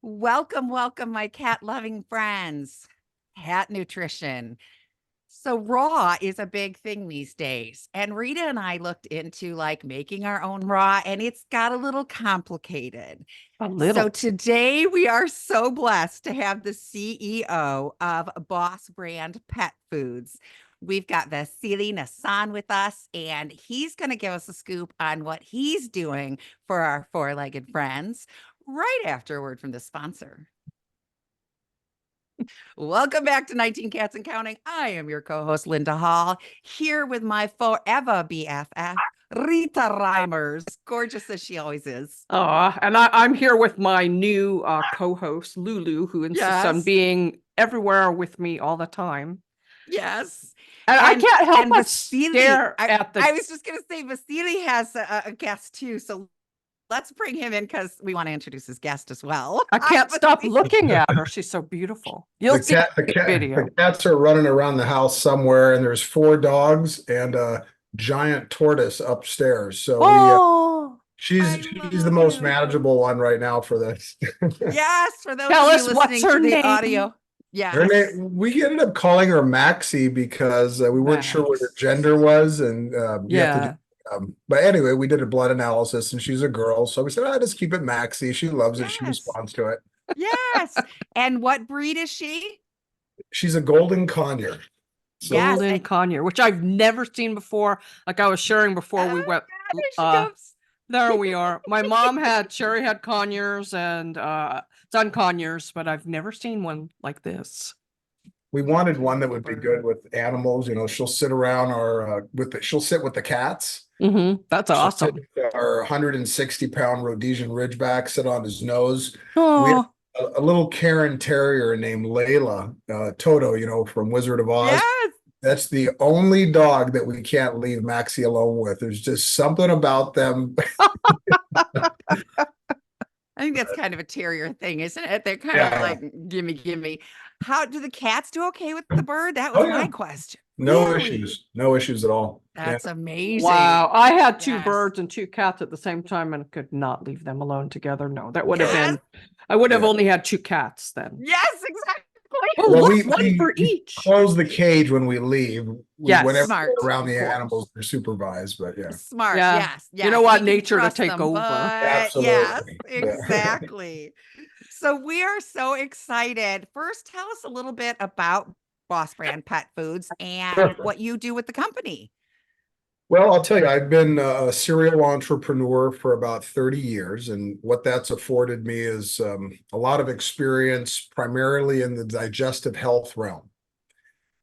Welcome, welcome, my cat loving friends. Cat nutrition. So, raw is a big thing these days. And Rita and I looked into making our own raw, and it's got a little complicated. A So, little. today we are so blessed to have the CEO of Boss Brand Pet Foods. We've got Basel Nassar with us, and he's going to give us a scoop on what he's doing for our four-legged friends right after a word from the sponsor. Welcome back to 19 Cats and Counting. I am your co-host, Linda Hall, here with my forever BFF, Rita Reimers, gorgeous as she always is. And I'm here with my new co-host, Lulu, who insists on being everywhere with me all the time. Yes. And I can't help but stare at the... I was just going to say, Basel has a guest too, so let's bring him in because we want to introduce his guest as well. I can't stop looking at her. She's so beautiful. You'll see the video. The cats are running around the house somewhere, and there's 4 dogs and a giant tortoise upstairs. So she's the most manageable one right now for this. Yes, for those Tell of us you what's listening her to the name? audio. Yeah, we ended up calling her Maxie because we weren't sure what her gender was, and but anyway, we did a blood analysis, and she's a girl, so we said, just keep it Maxie. She loves it. She responds to it. Yes. And what breed is she? She's a golden conure. Golden conure, which I've never seen before. Like I was sharing before we went. There we are. My mom had cherry-head conures and sun conures, but I've never seen one like this. We wanted one that would be good with animals. You know, she'll sit around she'll sit with the cats. That's awesome. Our 160-pound Rhodesian Ridgeback sit on his nose. Oh. We have a little Karen Terrier named Layla, Toto, from Wizard of Oz. Yes. That's the only dog that we can't leave Maxie alone with. There's just something about them. I think that's kind of a terrier thing, isn't it? They're kind of like, gimme. How do the cats do okay with the bird? That was my question. No issues at all. That's amazing. Wow. I had 2 birds and 2 cats at the same time and could not leave them alone together. No, that would have been, I would have only had 2 cats then. Yes, exactly. Well, one for each. Close the cage when we leave. Whenever smart. we're around the animals, they're supervised, but smart. Yes. You know what? Nature to take over. Absolutely. Yes, exactly. So we are so excited. First, tell us a little bit about Boss Brand Pet Foods and what you do with the company. Well, I'll tell you, I've been a serial entrepreneur for about 30 years, and what that's afforded me is a lot of experience, primarily in the digestive health realm.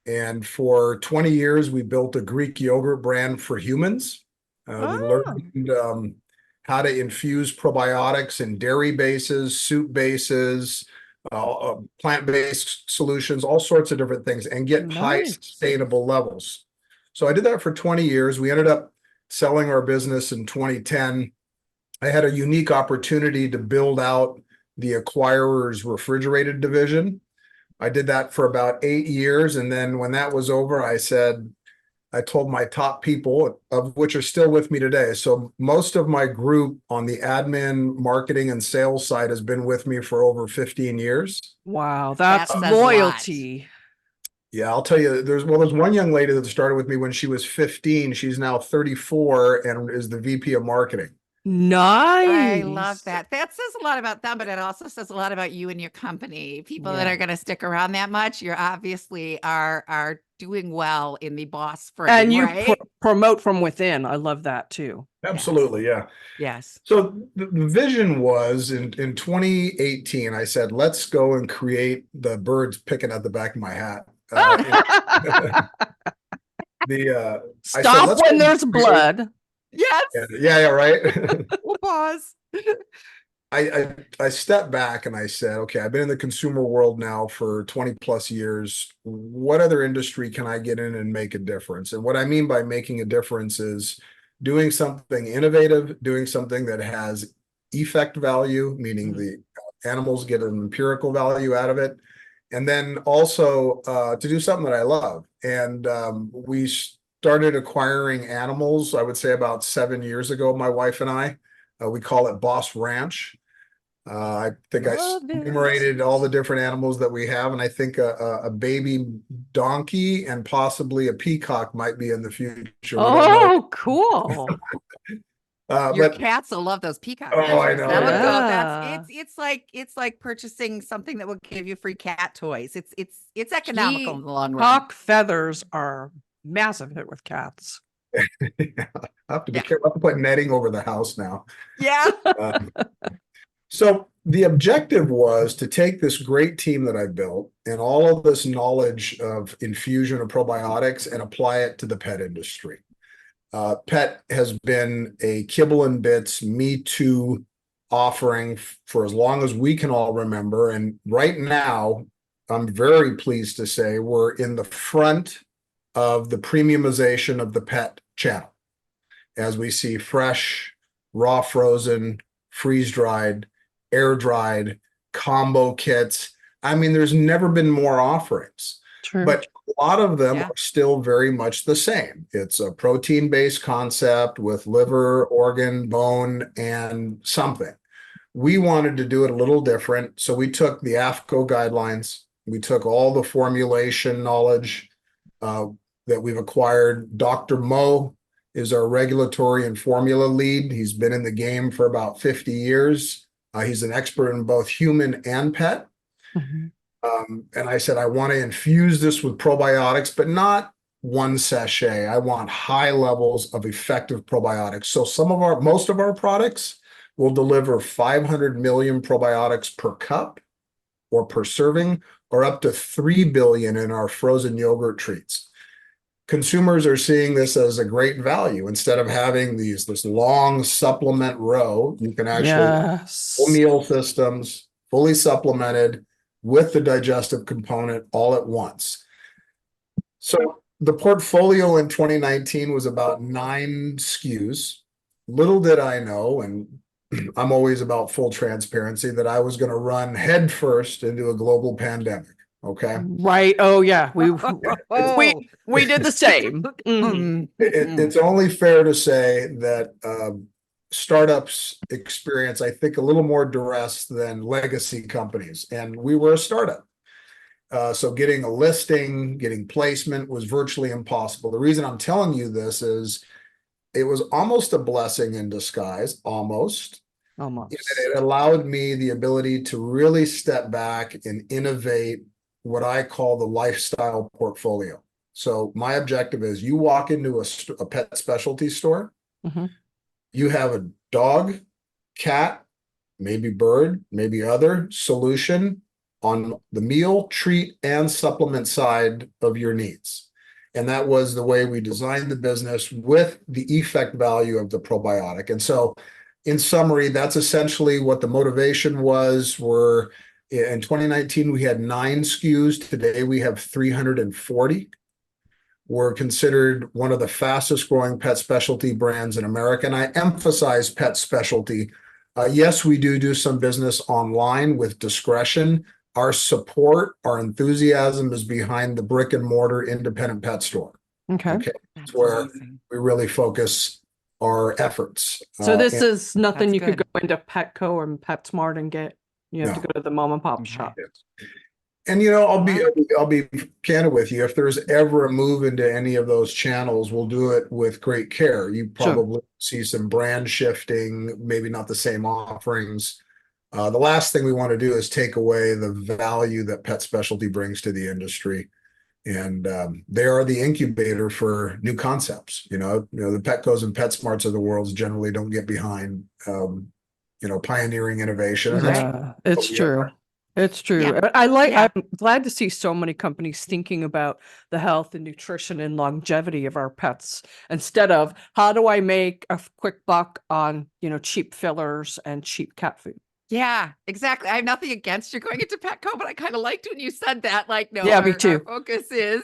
And for 20 years, we built a Greek yogurt brand for humans. We learned how to infuse probiotics in dairy bases, soup bases, plant-based solutions, all sorts of different things, and get high sustainable levels. So I did that for 20 years. We ended up selling our business in 2010. I had a unique opportunity to build out the acquirer's refrigerated division. I did that for about 8 years. And then when that was over, I told my top people, of which are still with me today. So most of my group on the admin, marketing, and sales side has been with me for over 15 years. Wow, that's loyalty. Yeah, I'll tell you, there's one young lady that started with me when she was 15. She's now 34 and is the VP of marketing. Nice. I love that. That says a lot about them, but it also says a lot about you and your company. People that are going to stick around that much, you obviously are doing well in the boss frame. And you promote from within. I love that too. Absolutely. Yes. Yeah. Yes. So the vision was in 2018, I said, let's go and create the birds picking at the back of my hat. Stop when there's blood. Yes. Yeah, right. We'll pause. I stepped back and I said, okay, I've been in the consumer world now for 20 plus years. What other industry can I get in and make a difference? And what I mean by making a difference is doing something innovative, doing something that has effect value, meaning the animals get an empirical value out of it. And then also to do something that I love. And we started acquiring animals, I would say about 7 years ago, my wife and I. We call it Boss Ranch. I think I Love it. enumerated all the different animals that we have, and I think a baby donkey and possibly a peacock might be in the future. We don't know. Oh, cool. Your But cats will love those peacock Oh, I feathers. know, That would yeah. go. That's Yeah. it's like purchasing something that will give you free cat toys. It's economical in the long run. Peacock feathers are massive hit with cats. I have to be Yeah. careful. I have to put netting over the house now. Yeah. So the objective was to take this great team that I built and all of this knowledge of infusion of probiotics and apply it to the pet industry. Pet has been a kibble and bits, Me Too offering for as long as we can all remember. And right now, I'm very pleased to say we're in the front of the premiumization of the pet channel as we see fresh, raw, frozen, freeze dried, air dried, combo kits. I mean, there's never been more offerings. True. But a lot of them Yeah. are still very much the same. It's a protein-based concept with liver, organ, bone, and something. We wanted to do it a little different. So we took the AFCO guidelines. We took all the formulation knowledge that we've acquired. Dr. Mo is our regulatory and formula lead. He's been in the game for about 50 years. He's an expert in both human and pet. Mm-hmm. And I said, I want to infuse this with probiotics, but not one sachet. I want high levels of effective probiotics. So most of our products will deliver 500 million probiotics per cup or per serving, or up to 3 billion in our frozen yogurt treats. Consumers are seeing this as a great value. Instead of having this long supplement row, you can actually full meal systems, fully supplemented with the digestive component all at once. So the portfolio in 2019 was about 9 SKUs. Little did I know, and I'm always about full transparency, that I was going to run headfirst into a global pandemic. Okay. Right. Oh yeah. We did the same. Mm-hmm. It's only fair to say that startups experience, I think, a little more duress than legacy companies. And we were a startup. So getting a listing, getting placement was virtually impossible. The reason I'm telling you this is it was almost a blessing in disguise, almost. It allowed me the ability to really step back and innovate what I call the lifestyle portfolio. So my objective is you walk into a pet specialty store, mm-hmm. You have a dog, cat, maybe bird, maybe other solution on the meal, treat, and supplement side of your needs. And that was the way we designed the business with the effect value of the probiotic. And so in summary, that's essentially what the motivation was. In 2019, we had 9 SKUs. Today, we have 340. We're considered one of the fastest growing pet specialty brands in America. And I emphasize pet specialty. Yes, we do some business online with discretion. Our support, our enthusiasm is behind the brick and mortar independent pet store. Okay. That's where we really focus our efforts. So this is nothing you good. could go into Petco or PetSmart and get. You have to go to the mom and pop shop. And I'll be candid with you. If there's ever a move into any of those channels, we'll do it with great care. You probably see some brand shifting, maybe not the same offerings. The last thing we want to do is take away the value that pet specialty brings to the industry. And they are the incubator for new concepts. The Petcos and PetSmarts of the world generally don't get behind, pioneering innovation. Yeah, it's true. It's true. Yeah. I'm glad to see so many companies thinking about the health and nutrition and longevity of our pets instead of how do I make a quick buck on, cheap fillers and cheap cat food. Yeah, exactly. I have nothing against you going into Petco, but I kind of liked when you said that. Like, no, me too. Our focus is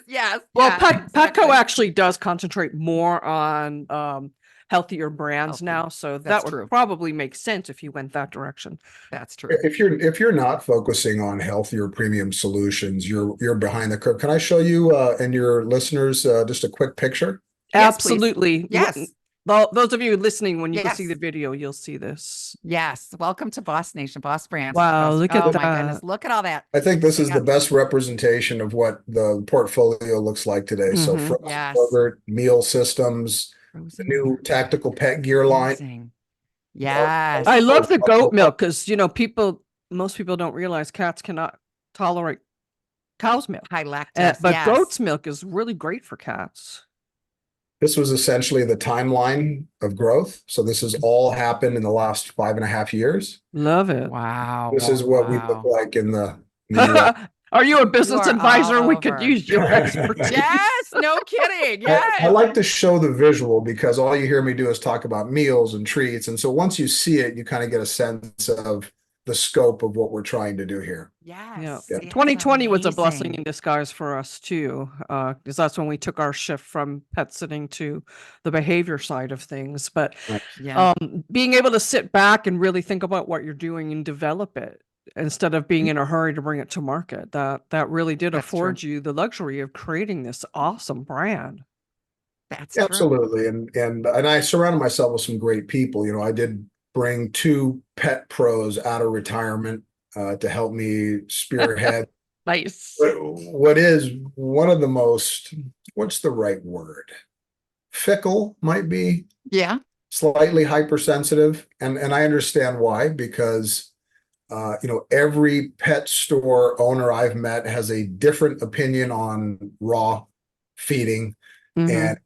Well, Petco actually does concentrate more on healthier brands now, so that would probably make sense if you went that direction. That's true. If you're not focusing on healthier premium solutions, you're behind the curve. Can I show you and your listeners just a quick picture? Yes, Absolutely. Please. Yes. Those of you listening, when you can see Yes. the video, you'll see this. Yes. Welcome to Boss Nation, Boss Brands. Wow, look at Oh my that. goodness. Look at all that. I think this They is the got- best representation of what the portfolio looks like today. So Mhm. frozen Yes. yogurt, meal systems, the Frozen new yogurt. tactical pet gear line. Amazing. Yes. I love the goat milk because, you know, most people don't realize cats cannot tolerate cow's milk. High lactose. But yes. goat's milk is really great for cats. This was essentially the timeline of growth. So this has all happened in the last 5.5 years. Love it. Wow. This is what we look like in the US. Are you a business are advisor? all We could over. use your expertise. Yes. No kidding. Yes. I like to show the visual because all you hear me do is talk about meals and treats. And so once you see it, you kind of get a sense of the scope of what we're trying to do here. Yes. Yeah. It's 2020 was a blessing amazing. in disguise for us too, because that's when we took our shift from pet sitting to the behavior side of things. But Yeah. being able to sit back and really think about what you're doing and develop it instead of being in a hurry to bring it to market, that really did That's afford true. you the luxury of creating this awesome brand. That's true. Absolutely. And I surrounded myself with some great people. You know, I did bring 2 pet pros out of retirement to help me spearhead Nice. what is one of the most, what's the right word? Fickle might be, Yeah. slightly hypersensitive. And I understand why, because you know, every pet store owner I've met has a different opinion on raw feeding Mhm. and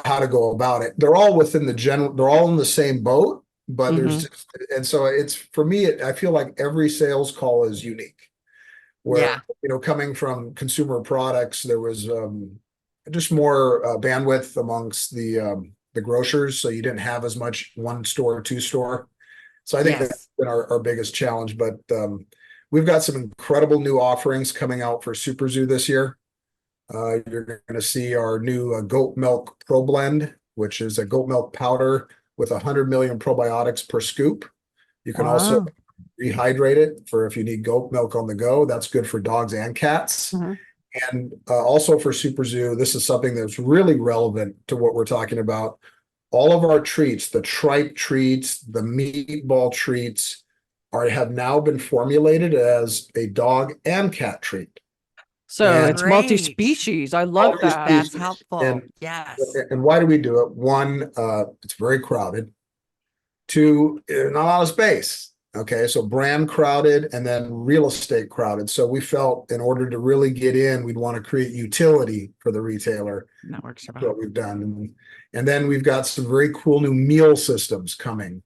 how to go about it. They're all within the general, they're all in the same boat, but there's, and so it's, for me, I feel like every sales call is unique. Where, Yeah. you know, coming from consumer products, there was just more bandwidth amongst the grocers. So you didn't have as much one store, two store. So I think Yes. that's been our biggest challenge, but we've got some incredible new offerings coming out for Super Zoo this year. You're going to see our new goat milk pro blend, which is a goat milk powder with 100 million probiotics per scoop. You can also Wow. rehydrate it for if you need goat milk on the go. That's good for dogs and cats. Mhm. And also for Super Zoo, this is something that's really relevant to what we're talking about. All of our treats, the tripe treats, the meatball treats, have now been formulated as a dog and cat treat. So And- it's multi-species. I love that. That's helpful. And, Yes. and why do we do it? One, it's very crowded. 2, not a lot of space. Okay, so brand crowded and then real estate crowded. So we felt in order to really get in, we'd want to create utility for the retailer. That works for That's what we've done. And then we've got some very cool new meal systems coming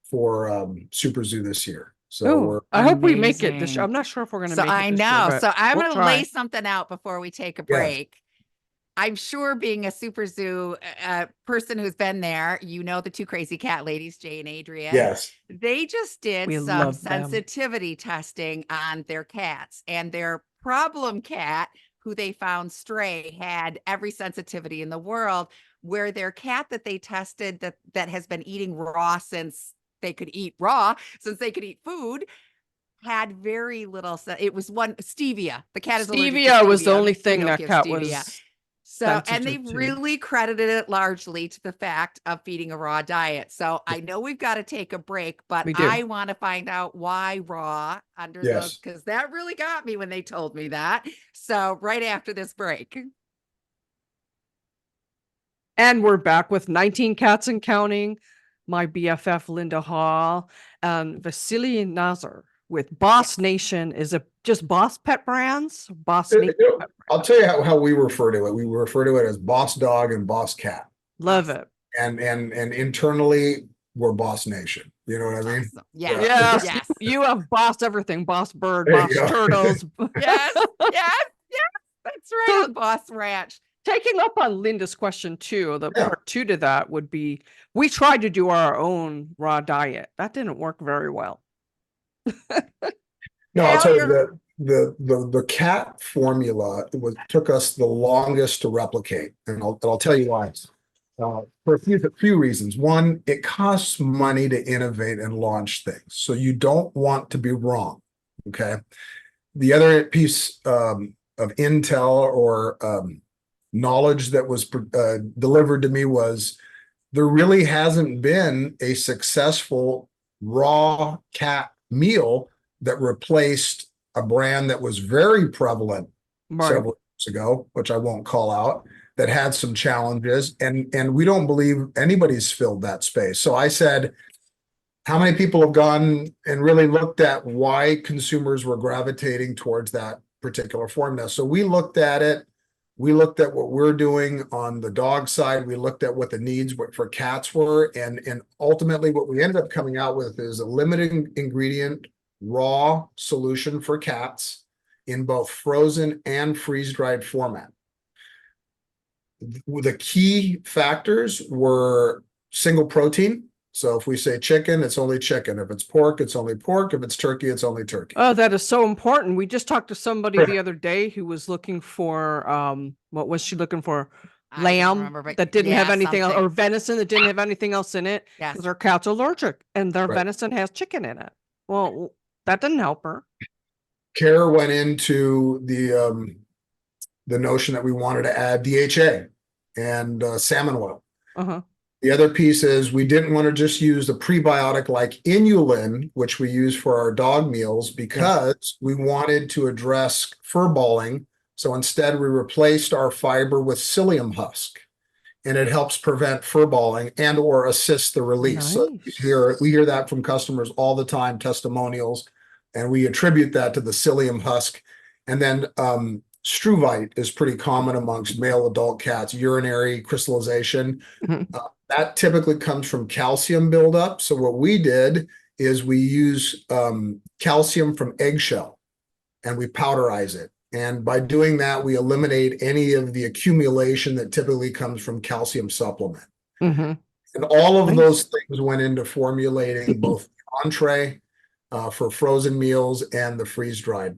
for Super Zoo this year. So we're, I hope we make it this Amazing. year. I'm not sure if we're going to So make it I this know. year, So but I'm we'll going to try. lay something out before we take a Yes. break. I'm sure being a Super Zoo person who's been there, you know, the 2 crazy cat ladies, Jay and Adrian. yes, They just did We some love them. sensitivity testing on their cats, and their problem cat, who they found stray, had every sensitivity in the world, where their cat that they tested that has been eating raw since they could eat food, had very little. It was one stevia. The cat is allergic to Stevia was the stevia. only We thing don't that give cat stevia. was So, and sensitive they've to. really credited it largely to the fact of feeding a raw diet. So I know we've got to take a break, but We do. I want to find out why raw under Yes. those, because that really got me when they told me that. So right after this break. And we're back with 19 Cats and Counting, my BFF Linda Hall, and Vasily Nassar with Boss Nation. Is it just Boss Pet Brands? Boss Nation. You know, I'll tell you how we refer to it. We refer to it as Boss Dog and Boss Cat. Love it. And internally, we're Boss Nation. You know what I mean? Awesome. Yes. Yes, Yes. you have bossed everything. Boss Bird, There you Boss go. Turtles. Yes. Yes. That's right. So- On Boss Ranch. Taking up on Linda's question too, the Yeah. part 2 to that would be, we tried to do our own raw diet. That didn't work very well. No, I'll tell you Failure. that the cat formula took us the longest to replicate, and I'll tell you why. For a few reasons. One, it costs money to innovate and launch things, so you don't want to be wrong. Okay. The other piece of intel or knowledge that was delivered to me was there really hasn't been a successful raw cat meal that replaced a brand that was very prevalent Right. several years ago, which I won't call out, that had some challenges, and we don't believe anybody's filled that space. So I said, how many people have gone and really looked at why consumers were gravitating towards that particular formula? So we looked at it. We looked at what we're doing on the dog side. We looked at what the needs for cats were. And ultimately what we ended up coming out with is a limited ingredient raw solution for cats in both frozen and freeze-dried format. The key factors were single protein. So if we say chicken, it's only chicken. If it's pork, it's only pork. If it's turkey, it's only turkey. Oh, that is so important. We just talked to somebody the other day who was looking for, what was she looking for? I don't Lamb remember, but that didn't have yeah, anything else, something. or venison that didn't have anything else in it Yes. because her cat's allergic and their Right. venison has chicken in it. Well, that didn't help her. Care went into the notion that we wanted to add DHA and salmon oil. Uh-huh. The other piece is we didn't want to just use a prebiotic like inulin, which we use for our dog meals, because we wanted to address fur balling. So instead, we replaced our fiber with psyllium husk, and it helps prevent fur balling and or assist the release. So we hear that from customers all the time, testimonials, and we attribute that to the psyllium husk. And then struvite is pretty common amongst male adult cats, urinary crystallization. That typically comes from calcium buildup. So what we did is we use calcium from eggshell and we powderize it. And by doing that, we eliminate any of the accumulation that typically comes from calcium supplement. And all of those things went into formulating both the entree for frozen meals and the freeze-dried.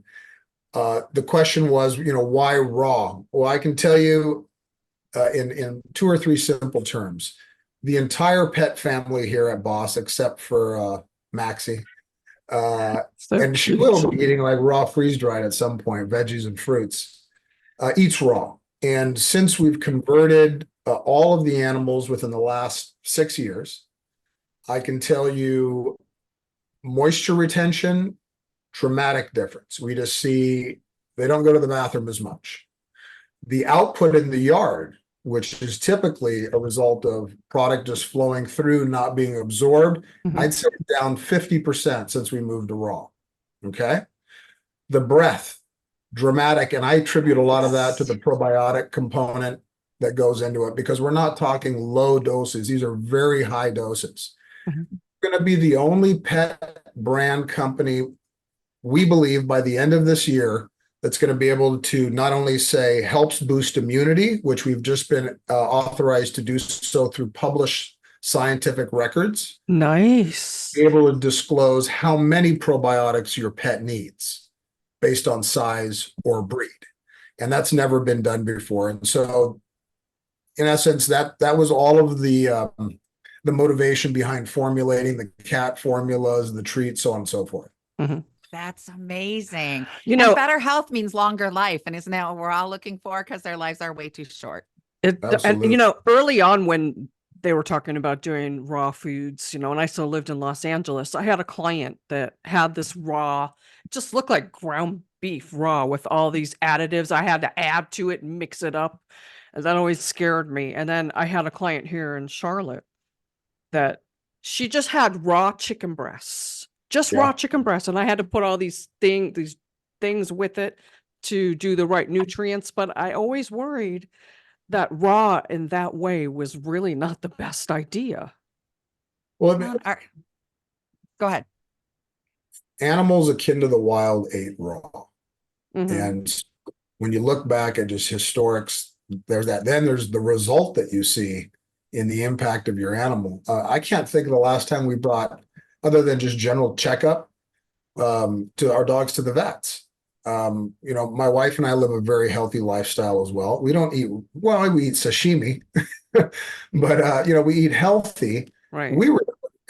The question was, why raw? Well, I can tell you in 2 or 3 simple terms. The entire pet family here at Boss, except for Maxie, and she will be eating like raw freeze-dried at some point, veggies and fruits, eats raw. And since we've converted all of the animals within the last 6 years, I can tell you moisture retention, dramatic difference. We just see they don't go to the bathroom as much. The output in the yard, which is typically a result of product just flowing through, not being absorbed, I'd say down 50% since we moved to raw. Okay. The breath, dramatic. And I attribute a lot of that to the probiotic component that goes into it, because we're not talking low doses. These are very high doses. We're going to be the only pet brand company, we believe, by the end of this year, that's going to be able to not only say helps boost immunity, which we've just been authorized to do so through published scientific records. Nice. Be able to disclose how many probiotics your pet needs based on size or breed. And that's never been done before. And so in essence, that was all of the motivation behind formulating the cat formulas, the treats, so on and so forth. That's amazing. And better health means longer life. And isn't that what we're all looking for? Because their lives are way too short. And early on when they were talking about doing raw foods, and I still lived in Los Angeles, I had a client that had this raw, just looked like ground beef raw with all these additives I had to add to it and mix it up. And that always scared me. And then I had a client here in Charlotte that she just had raw chicken breasts. Raw chicken breast, and I had to put all these things with it to do the right nutrients. But I always worried that raw in that way was really not the best idea. Well, go ahead. Animals akin to the wild ate raw, and when you look back at just historics, there's that. Then there's the result that you see in the impact of your animal. I can't think of the last time we brought, other than just general checkup, to our dogs to the vets. My wife and I live a very healthy lifestyle as well. We don't eat, well, we eat sashimi, but, we eat healthy. Right. We were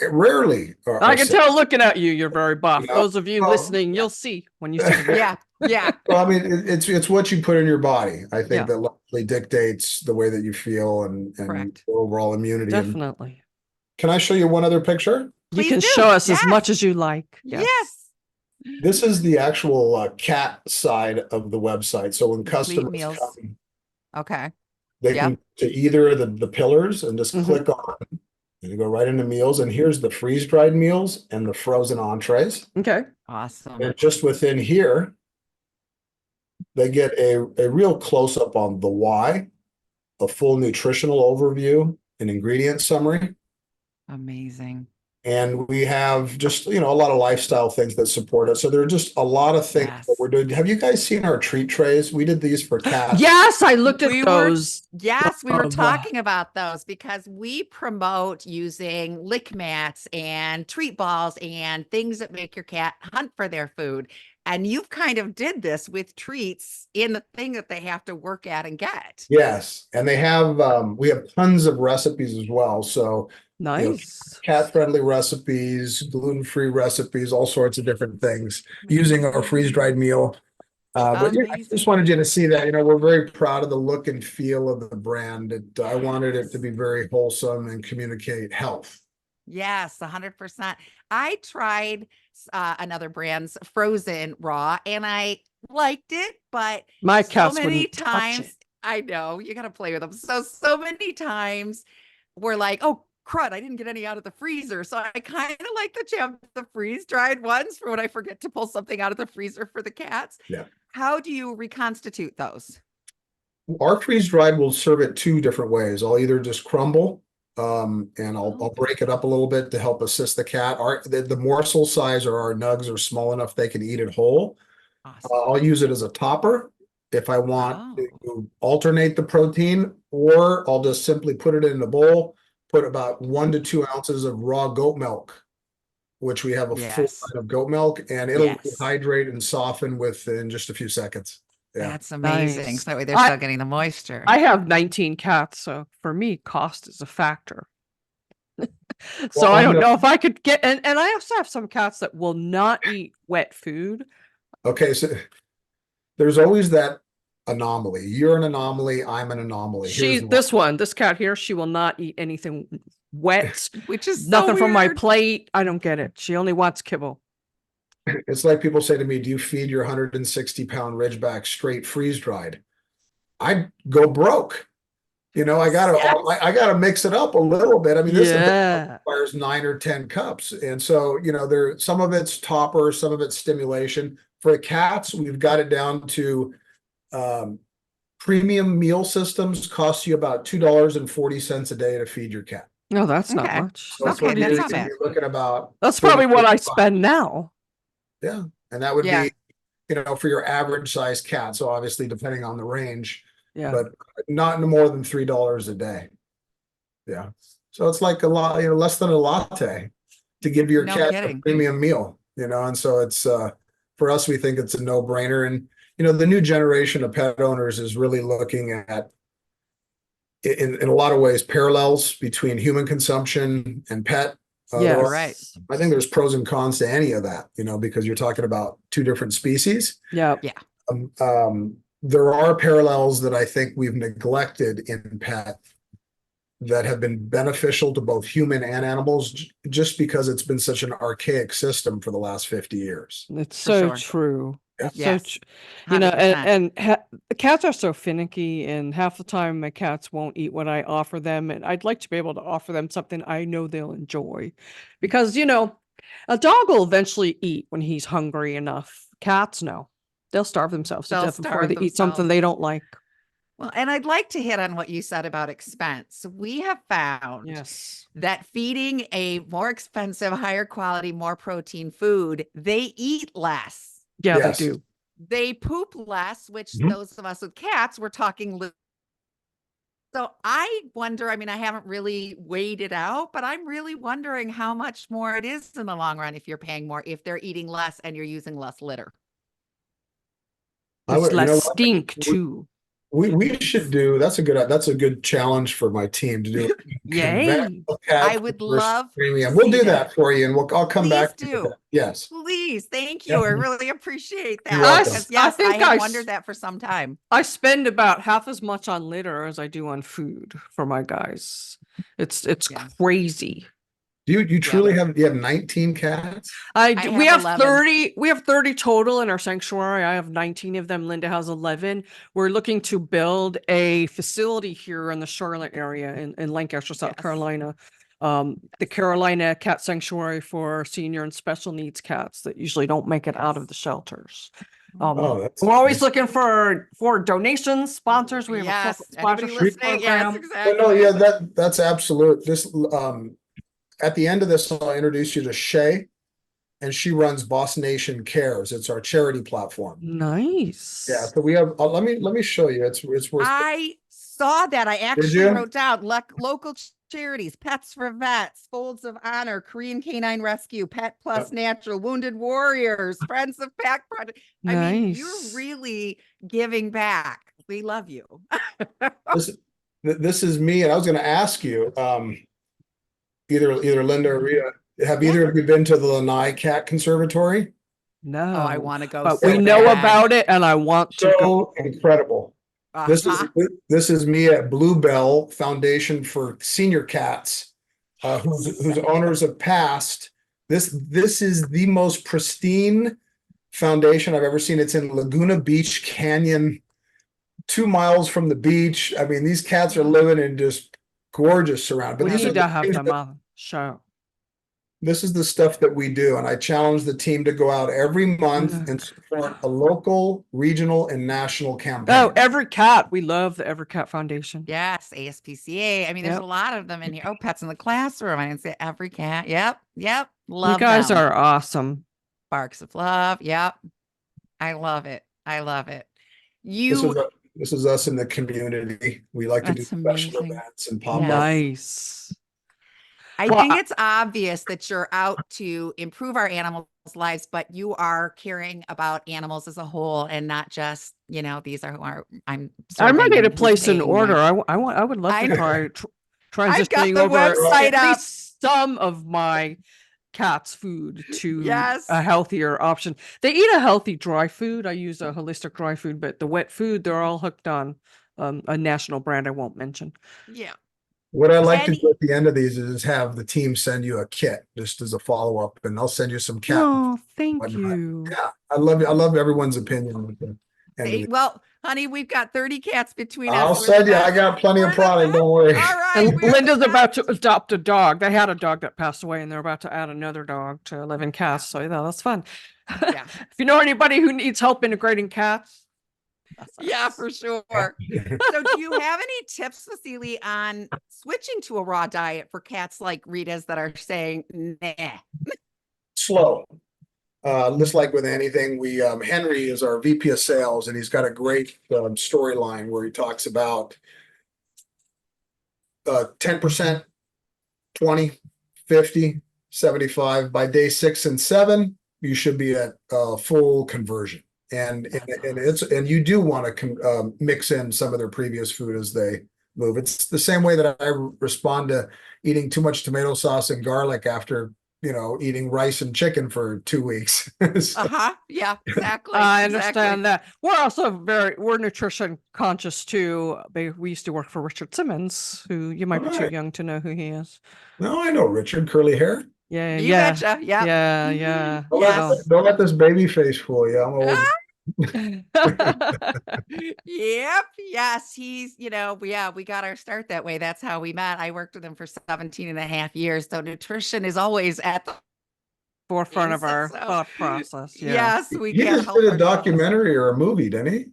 rarely. I can tell looking at you, you're very buff. Those of you listening, you'll see when you see me. Yeah, Well, I mean, it's what you put in your body. I think Yeah. that largely dictates the way that you feel and correct. overall immunity. And Definitely. can I show you one other picture? You Please can do. show us as Yes. much as you like. Yes. Yes. This is the actual cat side of the website. So when Complete customers meals. come, Okay. they Yep. can to either of the pillars and just Mhm. click on, and you go right into meals. And here's the freeze-dried meals and the frozen entrees. Okay. Awesome. And just within here, they get a real close-up on the why, a full nutritional overview, an ingredient summary. Amazing. And we have just, a lot of lifestyle things that support us. So there are just a lot of things that Yes. we're doing. Have you guys seen our treat trays? We did these for cats. Yes, I looked at We were- those. Yes, we were Of, talking about those because we promote using lick mats and treat balls and things that make your cat hunt for their food. And you've kind of did this with treats in the thing that they have to work at and get. Yes. And we have tons of recipes as well. So, Nice. cat-friendly recipes, gluten-free recipes, all sorts of different things using our freeze-dried meal. But yeah, I just Amazing. wanted you to see that, we're very proud of the look and feel of the brand. I wanted it to be very wholesome and communicate health. Yes, 100%. I tried another brand's frozen raw and I liked it, but My so cats many wouldn't touch times, it. I know you got to play with them. So many times we're like, oh, crud, I didn't get any out of the freezer. So I kind of like the freeze dried ones for when I forget to pull something out of the freezer for the cats. Yeah. How do you reconstitute those? Our freeze-dried will serve it two different ways. I'll either just crumble, and I'll break it up a little bit to help assist the cat. The morsel size or our nugs are small enough they can eat it whole. Awesome. I'll use it as a topper if I want Oh. to alternate the protein, or I'll just simply put it in a bowl, put about 1 to 2 ounces of raw goat milk, which we have a full Yes. line of goat milk, and it'll Yes. hydrate and soften within just a few seconds. Yeah. That's amazing. Nice. So that way they're I- still getting the moisture. I have 19 cats, so for me, cost is a factor. So Well, I I'm don't gonna- know if I could get, and I also have some cats that will not eat wet food. Okay, so there's always that anomaly. You're an anomaly, I'm an anomaly. Here's why. This cat here, she will not eat anything wet, Which is nothing so from my weird. plate. I don't get it. She only wants kibble. It's like people say to me, do you feed your 160-pound Ridgeback straight freeze-dried? I'd go broke. I gotta mix it up a little bit. I mean, this Yeah. requires 9 or 10 cups. And so, some of it's topper, some of it's stimulation. For the cats, we've got it down to premium meal systems cost you about $2.40 a day to feed your cat. No, that's not Okay. much. So That's Okay, pretty that's you're not decent. bad. you're looking about That's probably what I 30-35. spend now. Yeah. And that would Yeah. be, for your average size cat. So obviously depending on the range, Yeah. but not more than $3 a day. Yeah. So it's like a lot, less than a latte to give your No cat kidding. a premium meal, and so it's for us, we think it's a no-brainer. And the new generation of pet owners is really looking at in a lot of ways parallels between human consumption and pet. Yeah. Right. I think there's pros and cons to any of that, because you're talking about two different species. Yeah. There are parallels that I think we've neglected in pet that have been beneficial to both human and animals, just because it's been such an archaic system for the last 50 years. It's For so sure. true. It's Yes. so true. 100%. The cats are so finicky, and half the time my cats won't eat what I offer them. And I'd like to be able to offer them something I know they'll enjoy, because a dog will eventually eat when he's hungry enough. Cats, no, they'll starve themselves to They'll death before starve they eat something themselves. they don't like. Well, and I'd like to hit on what you said about expense. We have found Yes. that feeding a more expensive, higher quality, more protein food, they eat less. Yeah, Yes. they do. They poop less, which Mhm. those of us with cats, we're talking. So I wonder, I mean, I haven't really weighed it out, but I'm really wondering how much more it is in the long run if you're paying more, if they're eating less and you're using less litter. I It's would, less what? stink too. We should do, that's a good challenge for my team to do Yay. conventional cat I food would versus love to premium. We'll see do that. that for you, and I'll come Please back to you do. with that. Yes. Please. Thank you. Yep. I really appreciate You're that. welcome. Because yes, I think have I wondered that for some time. I spend about half as much on litter as I do on food for my guys. It's Yeah. crazy. You truly but- you have 19 cats? We have have 11. 30, we have 30 total in our sanctuary. I have 19 of them. Linda has 11. We're looking to build a facility here in the Charlotte area in Lancaster, South Yes. Carolina. The Carolina Cat Sanctuary for senior and special needs cats that usually don't make it out of the shelters. That's We're always nice. looking for donations, sponsors. We have a Yes. corporate Anybody sponsorship listening? Yes, program. exactly. No, yeah, that's absolute. This at the end of this, I'll introduce you to Shay, and she runs Boss Nation Cares. It's our charity platform. Nice. Yeah, so we have. Let me show you. It's worth. I saw that. I actually you? wrote down local charities, Pets for Vets, Folds of Honor, Korean Canine Rescue, Pet Plus Natural, Wounded Warriors, Friends of Pack Project. I mean, you're Nice. really giving back. We love you. This is me, and I was going to ask you, either Linda or Rita, have either of you been to the Lanai Cat Conservatory? No, I want to go. but so we know bad. about it, and I want to go. So incredible. This is me at Bluebell Foundation for Senior Cats, whose owners have passed. This is the most pristine foundation I've ever seen. It's in Laguna Beach Canyon, 2 miles from the beach. I mean, these cats are living in just gorgeous surround. We But need to have them on show. this is the stuff that we do, and I challenge the team to go out every month and support a local, regional, and national campaign. Oh, Every Cat. We love the Every Cat Foundation. Yes, ASPCA. I mean, there's a lot of them in here. Oh, Pets in the Classroom. I didn't say Every Cat. Yep. Love you guys them. are awesome. Sparks of Love. Yep. I love it. This is us in the community. We like to do That's special amazing. events and pop up. Nice. I Well, think it's obvious that you're out to improve our animals' lives, but you are caring about animals as a whole and not just, these are who are I'm ready to and place an paying order. me. I would love to try I've got transitioning the over website at up. least some of my cat's food to Yes. a healthier option. They eat a healthy dry food. I use a holistic dry food, but the wet food, they're all hooked on a national brand I won't mention. Yeah. What I like to do at the end of these is have the team send you a kit just as a follow-up, and they'll send you some cat. Oh, thank you. Yeah, I love everyone's opinion with them. Well, honey, we've got 30 cats between us. I'll send you. I got plenty of product. Don't worry. All right. And Linda's about to adopt a dog. They had a dog that passed away, and they're about to add another dog to live in cats. So that's fun. Yeah. If you know anybody who needs help integrating cats, yeah, for sure. So do you have any tips, Vasily, on switching to a raw diet for cats like Rita's that are saying, nah? Slow. Just like with anything, Henry is our VP of sales, and he's got a great storyline where he talks about 10%, 20, 50, 75. By day 6 and 7, you should be at full conversion. And you do want to mix in some of their previous food as they move. It's the same way that I respond to eating too much tomato sauce and garlic after eating rice and chicken for 2 weeks. Yeah, exactly. I understand that. We're also we're nutrition conscious too. We used to work for Richard Simmons, who you might be too young to know who he is. No, I know Richard, curly hair. Yeah, you betcha. Yeah. Don't let this baby face fool you. I'm old. Yep. Yes. He's, we got our start that way. That's how we met. I worked with him for 17 and a half years. So nutrition is always at the forefront of our thought process. Yeah. Yes. He just did a documentary or a movie, didn't he?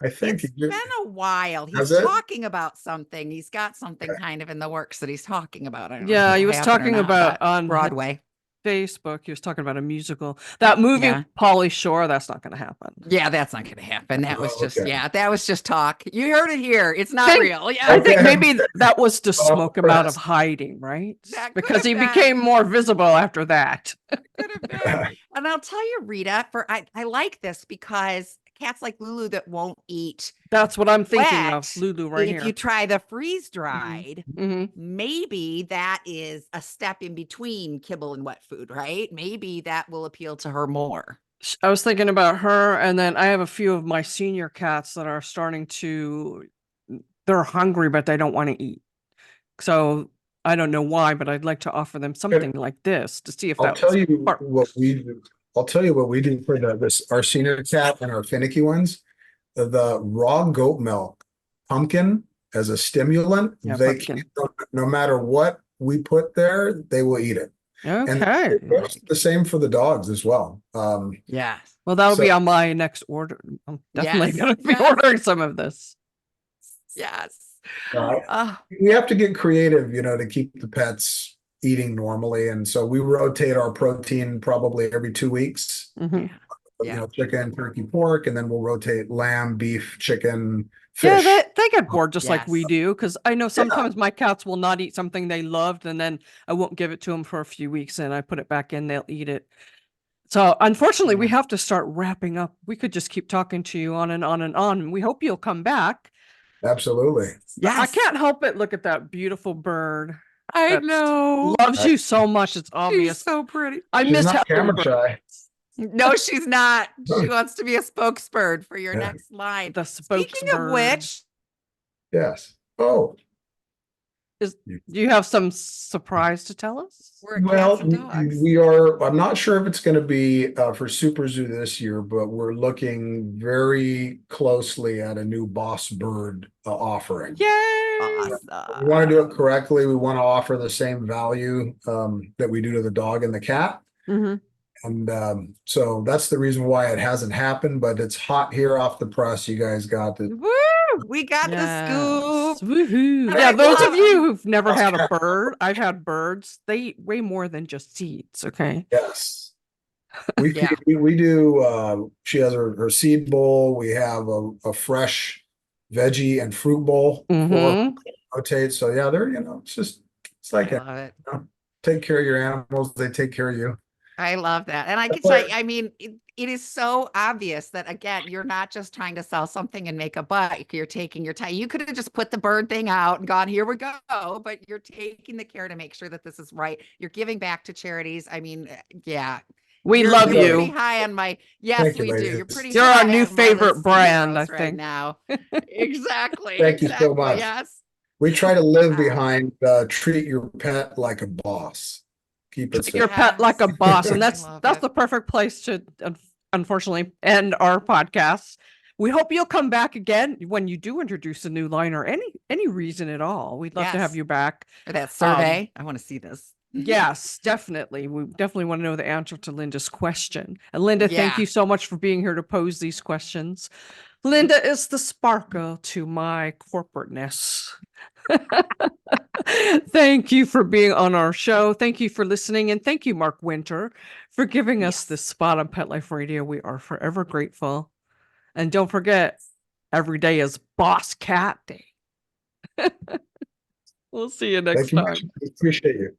I think it's been a while. He's talking about something. He's got something kind of in the works that he's talking about. I don't know he was talking about on Broadway. Facebook, he was talking about a musical. That movie, Pauly Shore, that's not going to happen. Yeah, that's not going to happen. That was just, that was just talk. You heard it here. It's not real. Yeah, I think maybe that was to smoke him out of hiding, right? Because he became more visible after that. Could have been. And I'll tell you, Rita, I like this because cats like Lulu that won't eat That's what I'm thinking of, wet. Lulu, right If here. you try the freeze dried, Mhm. maybe that is a step in between kibble and wet food, right? Maybe that will appeal to her more. I was thinking about her, and then I have a few of my senior cats that are starting to, they're hungry, but they don't want to eat. So I don't know why, but I'd like to offer them something like this to see if I'll that tell you sparks. what we do. I'll tell you what we do for our senior cat and our finicky ones. The raw goat milk, pumpkin as a stimulant, Yeah, they pumpkin. no matter what we put there, they will eat it. And Okay. it's the same for the dogs as well. Yes. Well, that'll be So- on my next order. I'm definitely Yes, going to be yes. ordering some of this. Yes. Uh, we have to get creative, to keep the pets eating normally. And so we rotate our protein probably every 2 weeks. Mhm. Yeah. Chicken, turkey, pork, and then we'll rotate lamb, beef, chicken, Yeah, fish. they get bored just like we Yes. do. Because I know sometimes my cats will not eat something they loved, and then I won't give it to them for a few weeks, and I put it back in, they'll eat it. So unfortunately, we Yeah. have to start wrapping up. We could just keep talking to you on and on and on. We hope you'll come back. Absolutely. Yes. I can't help it. Look at that beautiful bird. I That know. Loves you so much. It's obvious. She's so pretty. I She's miss not having camera birds. shy. No, she's not. She wants to be a spokesbird for your Yeah. next line. The Speaking of spokesbird. which, Yes. Oh, Do you have some surprise to tell us? we're at well, cats and dogs. we are. I'm not sure if it's going to be for Super Zoo this year, but we're looking very closely at a new Boss Bird offering. Yay! We want to do it correctly. We want to offer the same value that we do to the dog and the cat. Mhm. And so that's the reason why it hasn't happened, but it's hot here off the press. You guys got it. Woo! We got the scoop. Woohoo. And Yeah, I those of love- you who've never had a bird, I've had birds. They eat way more than just seeds, okay? Yes. We Yeah. we do she has her seed bowl. We have a fresh veggie and fruit bowl for Mhm. rotate. So yeah, they're it's like I love it. take care of your animals, they take care of you. I love that. And I can But- tell you, I mean, it is so obvious that, again, you're not just trying to sell something and make a buck. You're taking your time. You could have just put the bird thing out and gone, here we go. But you're taking the care to make sure that this is right. You're giving back to charities. I mean, yeah. We You're- love you're pretty you. high on my, yes, Thank you, we do. ladies. You're pretty You're our high new on my favorite list brand, heroes I right think. now. Exactly. Thank you so exactly, much. Yes. We try to live behind treat your pet like a boss. Keep it Treat your simple. pet like a Yes. boss. And I that's love that's it. the perfect place to unfortunately end our podcast. We hope you'll come back again when you do introduce a new line or any reason at all. We'd love to have Yes. you back. Or that survey. I want to see this. Yes, definitely. We definitely want to know the answer to Linda's question. And Linda, thank Yeah. you so much for being here to pose these questions. Linda is the sparkle to my corporateness. Thank you for being on our show. Thank you for listening. And thank you, Mark Winter, for giving us Yes. this spot on Pet Life Radio. We are forever grateful. And don't forget, every day is Boss Cat Day. We'll see you next Thank you. time. Appreciate you.